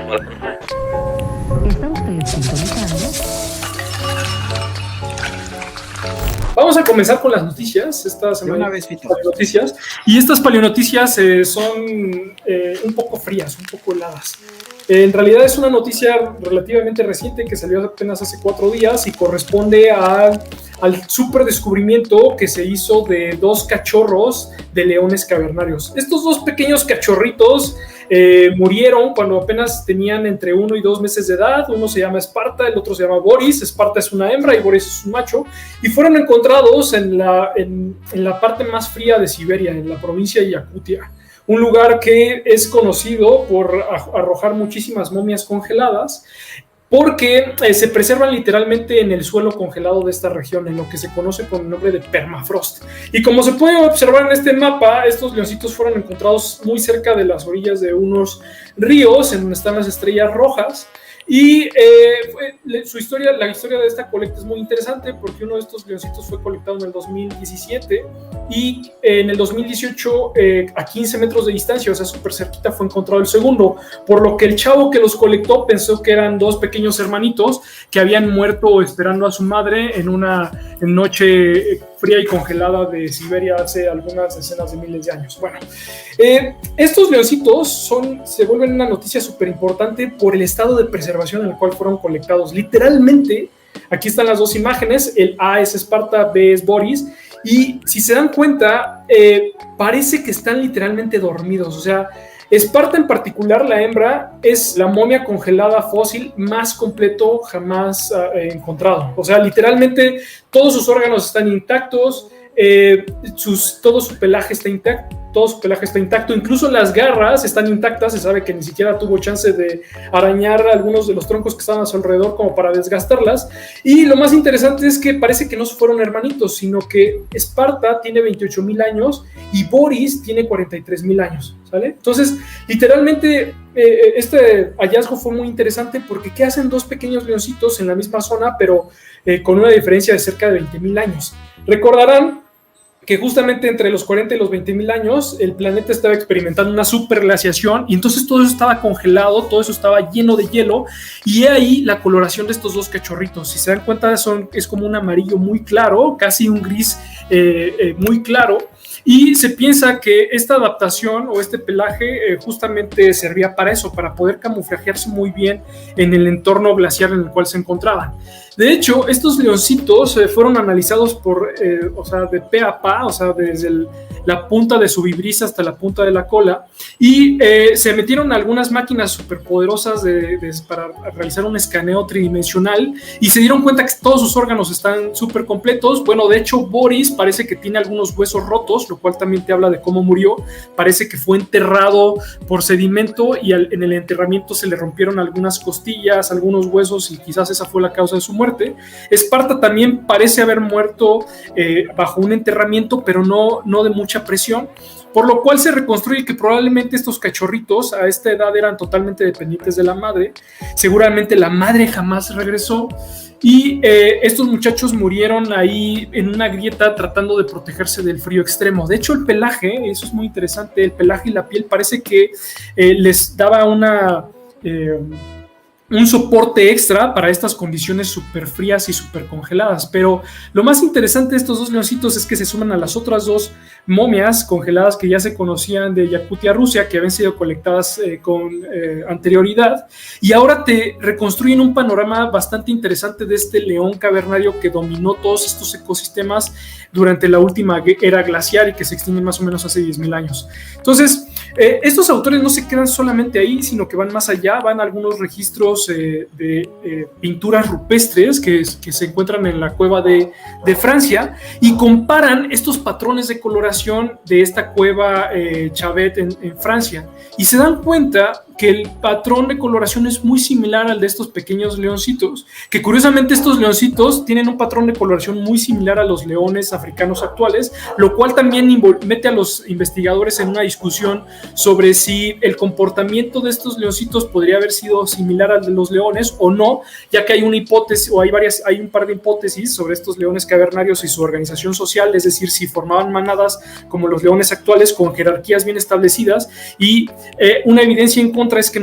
Está usted sintonizando. Vamos a comenzar con las noticias. Esta semana De una vez, Fito. Paleonoticias. Y estas paleonoticias son un poco frías, un poco heladas. En realidad es una noticia relativamente reciente que salió apenas hace 4 días y corresponde al super descubrimiento que se hizo de 2 cachorros de leones cavernarios. Estos 2 pequeños cachorritos murieron cuando apenas tenían entre 1 y 2 meses de edad. Uno se llama Esparta, el otro se llama Boris. Esparta es una hembra y Boris es un macho. Y fueron encontrados en la parte más fría de Siberia, en la provincia de Yakutia. Un lugar que es conocido por arrojar muchísimas momias congeladas, porque se preservan literalmente en el suelo congelado de esta región, en lo que se conoce con el nombre de permafrost. Y como se puede observar en este mapa, estos leoncitos fueron encontrados muy cerca de las orillas de unos ríos, en donde están las estrellas rojas. Y la historia de esta colecta es muy interesante porque uno de estos leoncitos fue colectado en el 2017 y en el 2018 a 15 metros de distancia, o sea, súper cerquita, fue encontrado el segundo, por lo que el chavo que los colectó pensó que eran 2 pequeños hermanitos que habían muerto esperando a su madre en una noche fría y congelada de Siberia hace algunas decenas de miles de años. Bueno, estos leoncitos se vuelven una noticia súper importante por el estado de preservación en el cual fueron colectados. Literalmente, aquí están las 2 imágenes, el A es Esparta, B es Boris, y si se dan cuenta, parece que están literalmente dormidos. O sea, Esparta en particular, la hembra, es la momia congelada fósil más completo jamás encontrado. O sea, literalmente todos sus órganos están intactos, todo su pelaje está intacto, incluso las garras están intactas. Se sabe que ni siquiera tuvo chance de arañar algunos de los troncos que estaban a su alrededor como para desgastarlas. Y lo más interesante es que parece que no fueron hermanitos, sino que Esparta tiene 28,000 años y Boris tiene 43,000 años, ¿sale? Entonces, literalmente, este hallazgo fue muy interesante porque ¿qué hacen 2 pequeños leoncitos en la misma zona, pero con una diferencia de cerca de 20,000 años? Recordarán que justamente entre los 40 y los 20,000 años el planeta estaba experimentando una superglaciación y entonces todo eso estaba congelado, todo eso estaba lleno de hielo, y ahí la coloración de estos 2 cachorritos. Si se dan cuenta, es como un amarillo muy claro, casi un gris muy claro, y se piensa que esta adaptación o este pelaje justamente servía para eso, para poder camuflajearse muy bien en el entorno glaciar en el cual se encontraban. De hecho, estos leoncitos fueron analizados de pe a pa, o sea, desde la punta de su vibrisa hasta la punta de la cola, y se metieron algunas máquinas superpoderosas para realizar un escaneo tridimensional, y se dieron cuenta que todos sus órganos están súper completos. Bueno, de hecho, Boris parece que tiene algunos huesos rotos, lo cual también te habla de cómo murió. Parece que fue enterrado por sedimento y en el enterramiento se le rompieron algunas costillas, algunos huesos, y quizás esa fue la causa de su muerte. Esparta también parece haber muerto bajo un enterramiento, pero no de mucha presión, por lo cual se reconstruye que probablemente estos cachorritos a esta edad eran totalmente dependientes de la madre. Seguramente la madre jamás regresó y estos muchachos murieron ahí en una grieta tratando de protegerse del frío extremo. De hecho, el pelaje, eso es muy interesante, el pelaje y la piel parece que les daba un soporte extra para estas condiciones súper frías y súper congeladas. Pero lo más interesante de estos 2 leoncitos es que se suman a las otras 2 momias congeladas que ya se conocían de Yakutia, Rusia, que habían sido colectadas con anterioridad, y ahora te reconstruyen un panorama bastante interesante de este león cavernario que dominó todos estos ecosistemas durante la última era glaciar y que se extingue más o menos hace 10,000 años. Entonces, estos autores no se quedan solamente ahí, sino que van más allá, van a algunos registros de pinturas rupestres que se encuentran en la cueva de Francia, y comparan estos patrones de coloración de esta cueva Chauvet en Francia, y se dan cuenta que el patrón de coloración es muy similar al de estos pequeños leoncitos, que curiosamente estos leoncitos tienen un patrón de coloración muy similar a los leones africanos actuales, lo cual también mete a los investigadores en una discusión sobre si el comportamiento de estos leoncitos podría haber sido similar al de los leones o no, ya que hay una hipótesis, o hay un par de hipótesis sobre estos leones cavernarios y su organización social, es decir, si formaban manadas como los leones actuales con jerarquías bien establecidas, y una evidencia en contra contra es que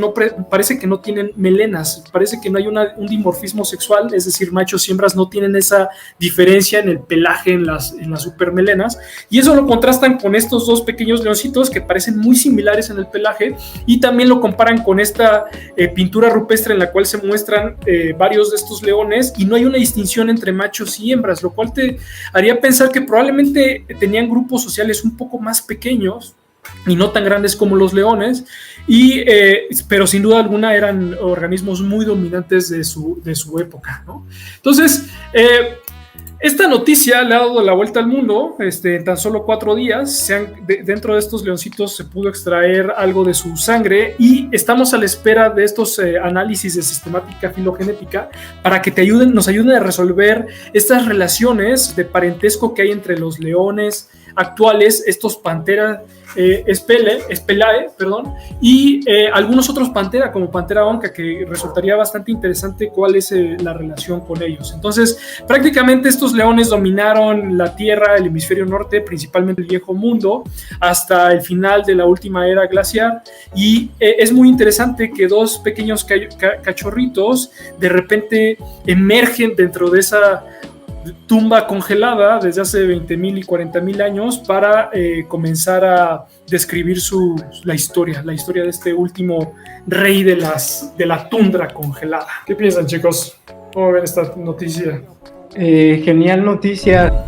parece que no tienen melenas, parece que no hay un dimorfismo sexual, es decir, machos y hembras no tienen esa diferencia en el pelaje, en las supermelenas, y eso lo contrastan con estos dos pequeños leoncitos que parecen muy similares en el pelaje, y también lo comparan con esta pintura rupestre en la cual se muestran varios de estos leones y no hay una distinción entre machos y hembras, lo cual te haría pensar que probablemente tenían grupos sociales un poco más pequeños y no tan grandes como los leones, pero sin duda alguna eran organismos muy dominantes de su época, ¿no? Entonces, esta noticia le ha dado la vuelta al mundo en tan solo 4 días. Dentro de estos leoncitos se pudo extraer algo de su sangre y estamos a la espera de estos análisis de sistemática filogenética para que nos ayuden a resolver estas relaciones de parentesco que hay entre los leones actuales, estos Panthera Spelae, y algunos otros Panthera, como Panthera onca, que resultaría bastante interesante cuál es la relación con ellos. Entonces, prácticamente estos leones dominaron la Tierra, el hemisferio norte, principalmente el Viejo Mundo, hasta el final de la última era glaciar, y es muy interesante que dos pequeños cachorritos de repente emergen dentro de esa tumba congelada desde hace 20,000 y 40,000 años para comenzar a describir la historia de este último rey de la tundra congelada. ¿Qué piensan, chicos? ¿Cómo ven esta noticia? Genial noticia.